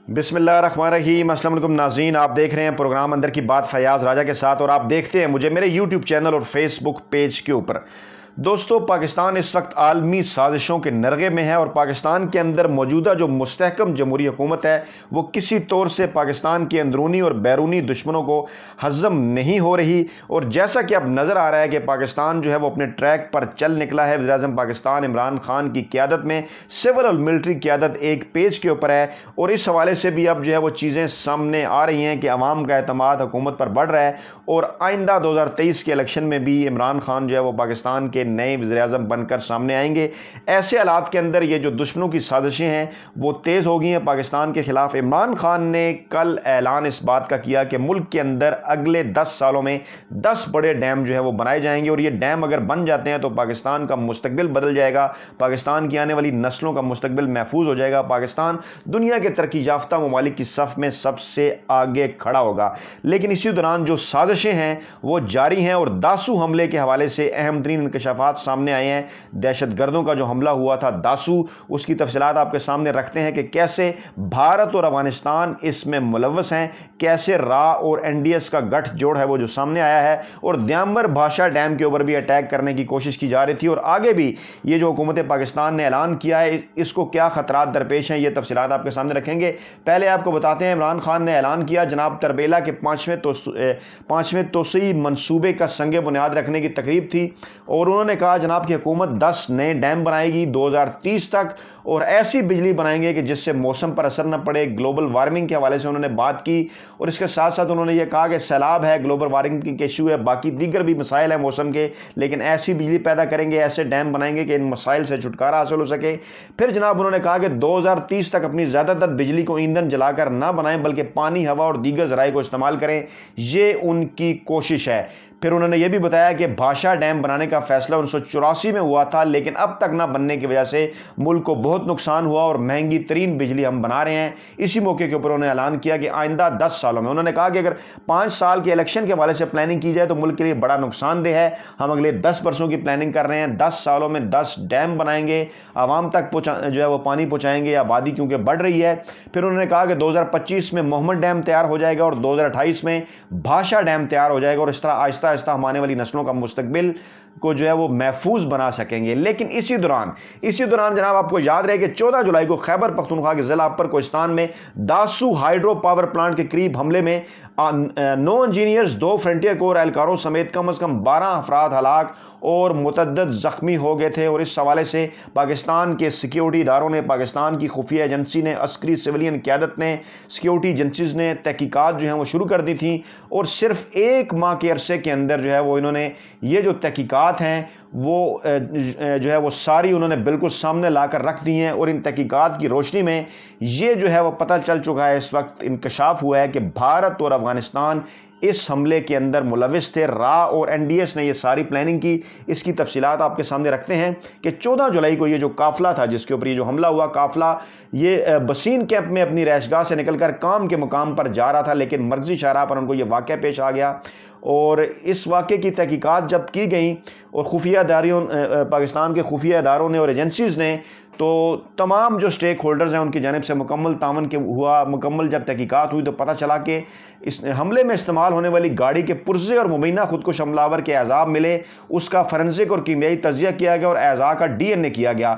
بسم اللہ الرحمن الرحیم۔ السلام علیکم ناظرین، آپ دیکھ رہے ہیں پروگرام اندر کی بات فیاض راجہ کے ساتھ، اور آپ دیکھتے ہیں مجھے میرے یوٹیوب چینل اور فیس بک پیج کے اوپر۔ دوستو، پاکستان اس وقت عالمی سازشوں کے نرغے میں ہے، اور پاکستان کے اندر موجودہ جو مستحکم جمہوری حکومت ہے وہ کسی طور سے پاکستان کے اندرونی اور بیرونی دشمنوں کو ہضم نہیں ہو رہی۔ اور جیسا کہ اب نظر آ رہا ہے کہ پاکستان جو ہے وہ اپنے ٹریک پر چل نکلا ہے۔ وزیر اعظم پاکستان عمران خان کی قیادت میں سول اور ملٹری قیادت ایک پیج کے اوپر ہے، اور اس حوالے سے بھی اب جو ہے وہ چیزیں سامنے آ رہی ہیں کہ عوام کا اعتماد حکومت پر بڑھ رہا ہے، اور آئندہ 2023 کے الیکشن میں بھی عمران خان جو ہے وہ پاکستان کے نئے وزیر اعظم بن کر سامنے آئیں گے۔ ایسے حالات کے اندر یہ جو دشمنوں کی سازشیں ہیں وہ تیز ہو گئی ہیں پاکستان کے خلاف۔ عمران خان نے کل اعلان اس بات کا کیا کہ ملک کے اندر اگلے 10 سالوں میں 10 بڑے ڈیم جو ہے وہ بنائے جائیں گے، اور یہ ڈیم اگر بن جاتے ہیں تو پاکستان کا مستقبل بدل جائے گا، پاکستان کی آنے والی نسلوں کا مستقبل محفوظ ہو جائے گا، پاکستان دنیا کے ترقی یافتہ ممالک کی صف میں سب سے آگے کھڑا ہوگا۔ لیکن اسی دوران جو سازشیں ہیں وہ جاری ہیں، اور داسو حملے کے حوالے سے اہم ترین انکشافات سامنے آئے ہیں۔ دہشت گردوں کا جو حملہ ہوا تھا داسو، اس کی تفصیلات آپ کے سامنے رکھتے ہیں کہ کیسے بھارت اور افغانستان اس میں ملوث ہیں، کیسے را اور این ڈی ایس کا گٹھ جوڑ ہے وہ جو سامنے آیا ہے، اور دیامر بھاشا ڈیم کے اوپر بھی اٹیک کرنے کی کوشش کی جا رہی تھی، اور آگے بھی یہ جو حکومت پاکستان نے اعلان کیا ہے اس کو کیا خطرات درپیش ہیں، یہ تفصیلات آپ کے سامنے رکھیں گے۔ پہلے آپ کو بتاتے ہیں عمران خان نے اعلان کیا جناب تربیلا کے پانچویں توسیعی منصوبے کا سنگ بنیاد رکھنے کی تقریب تھی، اور انہوں نے کہا جناب کہ حکومت 10 نئے ڈیم بنائے گی 2030 تک، اور ایسی بجلی بنائیں گے کہ جس سے موسم پر اثر نہ پڑے۔ گلوبل وارمنگ کے حوالے سے انہوں نے بات کی، اور اس کے ساتھ ساتھ انہوں نے یہ کہا کہ سیلاب ہے، گلوبل وارمنگ کے ایشو ہے، باقی دیگر بھی مسائل ہیں موسم کے، لیکن ایسی بجلی پیدا کریں گے، ایسے ڈیم بنائیں گے کہ ان مسائل سے چھٹکارا حاصل ہو سکے۔ پھر جناب انہوں نے کہا کہ 2030 تک اپنی زیادہ تر بجلی کو ایندھن جلا کر نہ بنائیں بلکہ پانی، ہوا اور دیگر ذرائع کو استعمال کریں، یہ ان کی کوشش ہے۔ پھر انہوں نے یہ بھی بتایا کہ بھاشا ڈیم بنانے کا فیصلہ 1984 میں ہوا تھا، لیکن اب تک نہ بننے کی وجہ سے ملک کو بہت نقصان ہوا، اور مہنگی ترین بجلی ہم بنا رہے ہیں۔ اسی موقع کے اوپر انہوں نے اعلان کیا کہ آئندہ 10 سالوں میں، انہوں نے کہا کہ اگر 5 سال کے الیکشن کے حوالے سے پلاننگ کی جائے تو ملک کے لیے بڑا نقصان دہ ہے، ہم اگلے 10 برسوں کی پلاننگ کر رہے ہیں، 10 سالوں میں 10 ڈیم بنائیں گے، عوام تک جو ہے وہ پانی پہنچائیں گے، آبادی کیونکہ بڑھ رہی ہے۔ پھر انہوں نے کہا کہ 2025 میں محمد ڈیم تیار ہو جائے گا، اور 2028 میں بھاشا ڈیم تیار ہو جائے گا، اور اس طرح آہستہ آہستہ ہم آنے والی نسلوں کا مستقبل کو جو ہے وہ محفوظ بنا سکیں گے۔ لیکن اسی دوران جناب آپ کو یاد رہے کہ 14 جولائی کو خیبر پختونخوا کے ضلع اپر کوہستان میں داسو ہائیڈرو پاور پلانٹ کے قریب حملے میں 9 انجینئرز، 2 فرنٹیئر کور اہلکاروں سمیت کم از کم 12 افراد ہلاک اور متعدد زخمی ہو گئے تھے، اور اس حوالے سے پاکستان کے سیکیورٹی اداروں نے، پاکستان کی خفیہ ایجنسی نے، عسکری سویلین قیادت نے، سیکیورٹی ایجنسیز نے تحقیقات جو ہیں وہ شروع کر دی تھیں، اور صرف 1 ماہ کے عرصے کے اندر جو ہے وہ انہوں نے یہ جو تحقیقات ہیں وہ جو ہے وہ ساری انہوں نے بالکل سامنے لا کر رکھ دی ہیں، اور ان تحقیقات کی روشنی میں یہ جو ہے وہ پتہ چل چکا ہے، اس وقت انکشاف ہوا ہے کہ بھارت اور افغانستان اس حملے کے اندر ملوث تھے۔ را اور این ڈی ایس نے یہ ساری پلاننگ کی۔ اس کی تفصیلات آپ کے سامنے رکھتے ہیں کہ 14 جولائی کو یہ جو قافلہ تھا جس کے اوپر یہ جو حملہ ہوا، قافلہ یہ بسین کیمپ میں اپنی رہائش گاہ سے نکل کر کام کے مقام پر جا رہا تھا، لیکن مرکزی شاہراہ پر ان کو یہ واقعہ پیش آ گیا، اور اس واقعے کی تحقیقات جب کی گئیں اور پاکستان کے خفیہ اداروں نے اور ایجنسیز نے، تو تمام جو سٹیک ہولڈرز ہیں ان کی جانب سے مکمل تعاون ہوا۔ مکمل جب تحقیقات ہوئی تو پتہ چلا کہ اس حملے میں استعمال ہونے والی گاڑی کے پرزے اور مبینہ خودکش حملہ آور کے اعضاء ملے، اس کا فورینسک اور کیمیائی تجزیہ کیا گیا، اور اعضاء کا ڈی این اے کیا گیا۔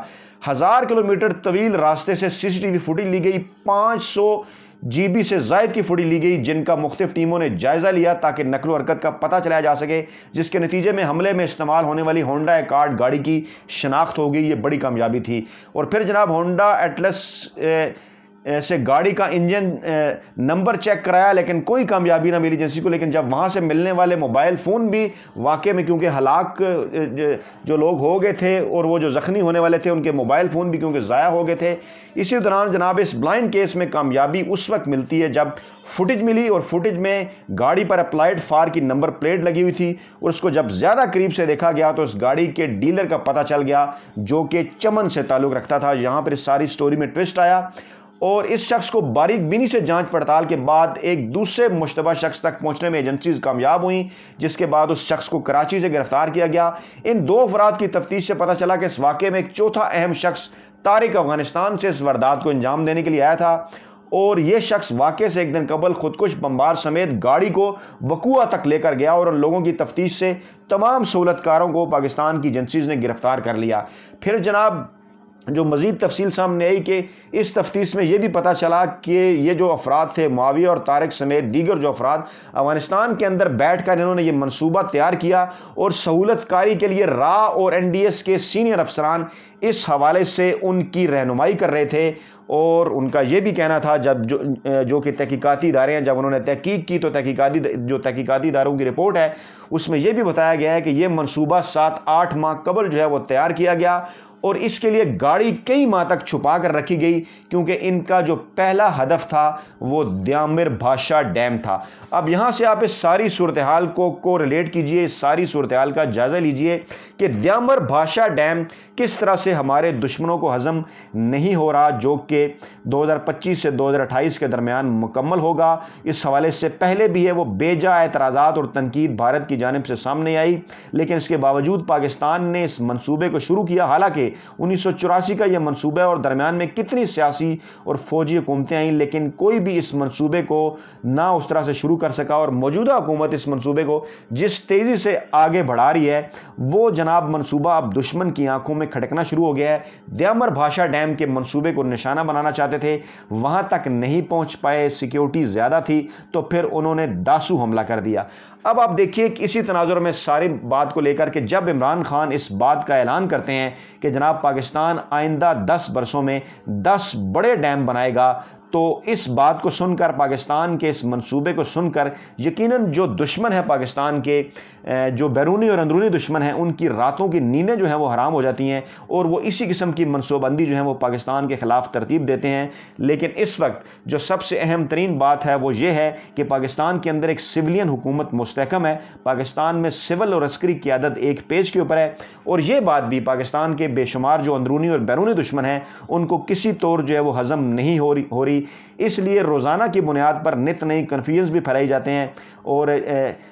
1000 کلومیٹر طویل راستے سے سی سی ٹی وی فوٹیج لی گئی، 500 جی بی سے زائد کی فوٹیج لی گئی، جن کا مختلف ٹیموں نے جائزہ لیا تاکہ نقل و حرکت کا پتہ چلایا جا سکے، جس کے نتیجے میں حملے میں استعمال ہونے والی ہونڈا ایکارڈ گاڑی کی شناخت ہو گئی۔ یہ بڑی کامیابی تھی۔ اور پھر جناب ہونڈا ایٹلس سے گاڑی کا انجن نمبر چیک کرایا، لیکن کوئی کامیابی نہ ملی ایجنسی کو۔ لیکن جب وہاں سے ملنے والے موبائل فون بھی واقع میں، کیونکہ ہلاک جو لوگ ہو گئے تھے اور وہ جو زخمی ہونے والے تھے ان کے موبائل فون بھی کیونکہ ضائع ہو گئے تھے، اسی دوران جناب اس بلائنڈ کیس میں کامیابی اس وقت ملتی ہے جب فوٹیج ملی، اور فوٹیج میں گاڑی پر اپلائیڈ فار کی نمبر پلیٹ لگی ہوئی تھی، اور اس کو جب زیادہ قریب سے دیکھا گیا تو اس گاڑی کے ڈیلر کا پتہ چل گیا جو کہ چمن سے تعلق رکھتا تھا۔ یہاں پر اس ساری سٹوری میں ٹوسٹ آیا، اور اس شخص کو باریک بینی سے جانچ پڑتال کے بعد ایک دوسرے مشتبہ شخص تک پہنچنے میں ایجنسیز کامیاب ہوئیں، جس کے بعد اس شخص کو کراچی سے گرفتار کیا گیا۔ ان 2 افراد کی تفتیش سے پتہ چلا کہ اس واقعے میں ایک چوتھا اہم شخص طارق افغانستان سے اس واردات کو انجام دینے کے لیے آیا تھا، اور یہ شخص واقعے سے ایک دن قبل خودکش بمبار سمیت گاڑی کو وقوع تک لے کر گیا اور ان لوگوں کی تفتیش سے تمام سہولت کاروں کو پاکستان کی ایجنسیز نے گرفتار کر لیا۔ پھر جناب جو مزید تفصیل سامنے آئی کہ اس تفتیش میں یہ بھی پتہ چلا کہ یہ جو افراد تھے معاویہ اور طارق سمیت دیگر جو افراد افغانستان کے اندر بیٹھ کر انہوں نے یہ منصوبہ تیار کیا اور سہولت کاری کے لیے را اور این ڈی ایس کے سینئر افسران اس حوالے سے ان کی رہنمائی کر رہے تھے۔ اور ان کا یہ بھی کہنا تھا جب جو کہ تحقیقاتی ادارے ہیں، جب انہوں نے تحقیق کی تو تحقیقاتی اداروں کی رپورٹ ہے اس میں یہ بھی بتایا گیا ہے کہ یہ منصوبہ 7-8 ماہ قبل جو ہے وہ تیار کیا گیا اور اس کے لیے گاڑی کئی ماہ تک چھپا کر رکھی گئی، کیونکہ ان کا جو پہلا ہدف تھا وہ دیامر بھاشا ڈیم تھا۔ اب یہاں سے آپ اس ساری صورتحال کو ریلیٹ کیجئے، اس ساری صورتحال کا جائزہ لیجئے کہ دیامر بھاشا ڈیم کس طرح سے ہمارے دشمنوں کو ہضم نہیں ہو رہا، جو کہ 2025 سے 2028 کے درمیان مکمل ہوگا۔ اس حوالے سے پہلے بھی ہے وہ بے جا اعتراضات اور تنقید بھارت کی جانب سے سامنے آئی، لیکن اس کے باوجود پاکستان نے اس منصوبے کو شروع کیا۔ حالانکہ 1984 کا یہ منصوبہ اور درمیان میں کتنی سیاسی اور فوجی حکومتیں آئیں، لیکن کوئی بھی اس منصوبے کو نہ اس طرح سے شروع کر سکا، اور موجودہ حکومت اس منصوبے کو جس تیزی سے آگے بڑھا رہی ہے وہ جناب منصوبہ اب دشمن کی آنکھوں میں کھٹکنا شروع ہو گیا ہے۔ دیامر بھاشا ڈیم کے منصوبے کو نشانہ بنانا چاہتے تھے، وہاں تک نہیں پہنچ پائے، سیکیورٹی زیادہ تھی تو پھر انہوں نے داسو حملہ کر دیا۔ اب آپ دیکھیے کہ اسی تناظر میں ساری بات کو لے کر کہ جب عمران خان اس بات کا اعلان کرتے ہیں کہ جناب پاکستان آئندہ 10 برسوں میں 10 بڑے ڈیم بنائے گا، تو اس بات کو سن کر، پاکستان کے اس منصوبے کو سن کر یقیناً جو دشمن ہے پاکستان کے، جو بیرونی اور اندرونی دشمن ہیں، ان کی راتوں کی نیندیں جو ہیں وہ حرام ہو جاتی ہیں اور وہ اسی قسم کی منصوبہ بندی جو ہے وہ پاکستان کے خلاف ترتیب دیتے ہیں۔ لیکن اس وقت جو سب سے اہم ترین بات ہے وہ یہ ہے کہ پاکستان کے اندر ایک سویلین حکومت مستحکم ہے، پاکستان میں سول اور عسکری قیادت ایک پیج کے اوپر ہے، اور یہ بات بھی پاکستان کے بے شمار جو اندرونی اور بیرونی دشمن ہیں ان کو کسی طور جو ہے وہ ہضم نہیں ہو رہی۔ اس لیے روزانہ کی بنیاد پر نت نئی کنفیوژن بھی پھیلائی جاتے ہیں اور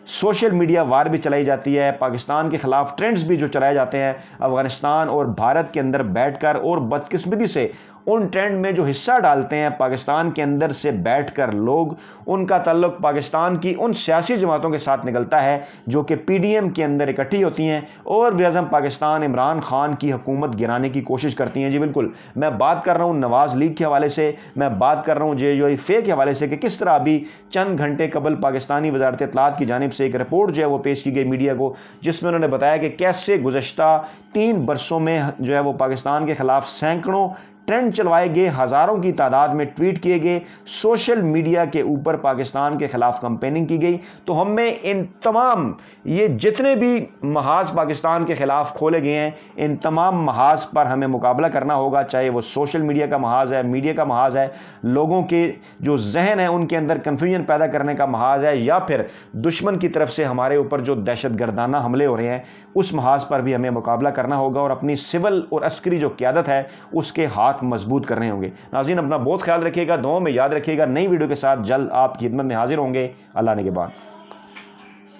سوشل میڈیا وار بھی چلائی جاتی ہے، پاکستان کے خلاف ٹرینڈز بھی جو چلائے جاتے ہیں افغانستان اور بھارت کے اندر بیٹھ کر، اور بدقسمتی سے ان ٹرینڈ میں جو حصہ ڈالتے ہیں پاکستان کے اندر سے بیٹھ کر لوگ، ان کا تعلق پاکستان کی ان سیاسی جماعتوں کے ساتھ نکلتا ہے جو کہ پی ڈی ایم کے اندر اکٹھی ہوتی ہیں اور وزم پاکستان عمران خان کی حکومت گرانے کی کوشش کرتی ہیں۔ جی بالکل، میں بات کر رہا ہوں نواز لیگ کے حوالے سے، میں بات کر رہا ہوں JUIF کے حوالے سے کہ کس طرح ابھی چند گھنٹے قبل پاکستانی وزارت اطلاعات کی جانب سے ایک رپورٹ جو ہے وہ پیش کی گئی میڈیا کو، جس میں انہوں نے بتایا کہ کیسے گزشتہ 3 برسوں میں جو ہے وہ پاکستان کے خلاف سینکڑوں ٹرینڈ چلوائے گئے، ہزاروں کی تعداد میں ٹویٹ کیے گئے، سوشل میڈیا کے اوپر پاکستان کے خلاف کمپیننگ کی گئی۔ تو ہمیں ان تمام یہ جتنے بھی محاذ پاکستان کے خلاف کھولے گئے ہیں، ان تمام محاذ پر ہمیں مقابلہ کرنا ہوگا، چاہے وہ سوشل میڈیا کا محاذ ہے، میڈیا کا محاذ ہے، لوگوں کے جو ذہن ہے ان کے اندر کنفیوژن پیدا کرنے کا محاذ ہے، یا پھر دشمن کی طرف سے ہمارے اوپر جو دہشت گردانہ حملے ہو رہے ہیں اس محاذ پر بھی ہمیں مقابلہ کرنا ہوگا، اور اپنی سول اور عسکری جو قیادت ہے اس کے ہاتھ مضبوط کرنے ہوں گے۔ ناظرین، اپنا بہت خیال رکھیے گا، دعاؤں میں یاد رکھیے گا۔ نئی ویڈیو کے ساتھ جلد آپ کی خدمت میں حاضر ہوں گے۔ اللہ نے کے بعد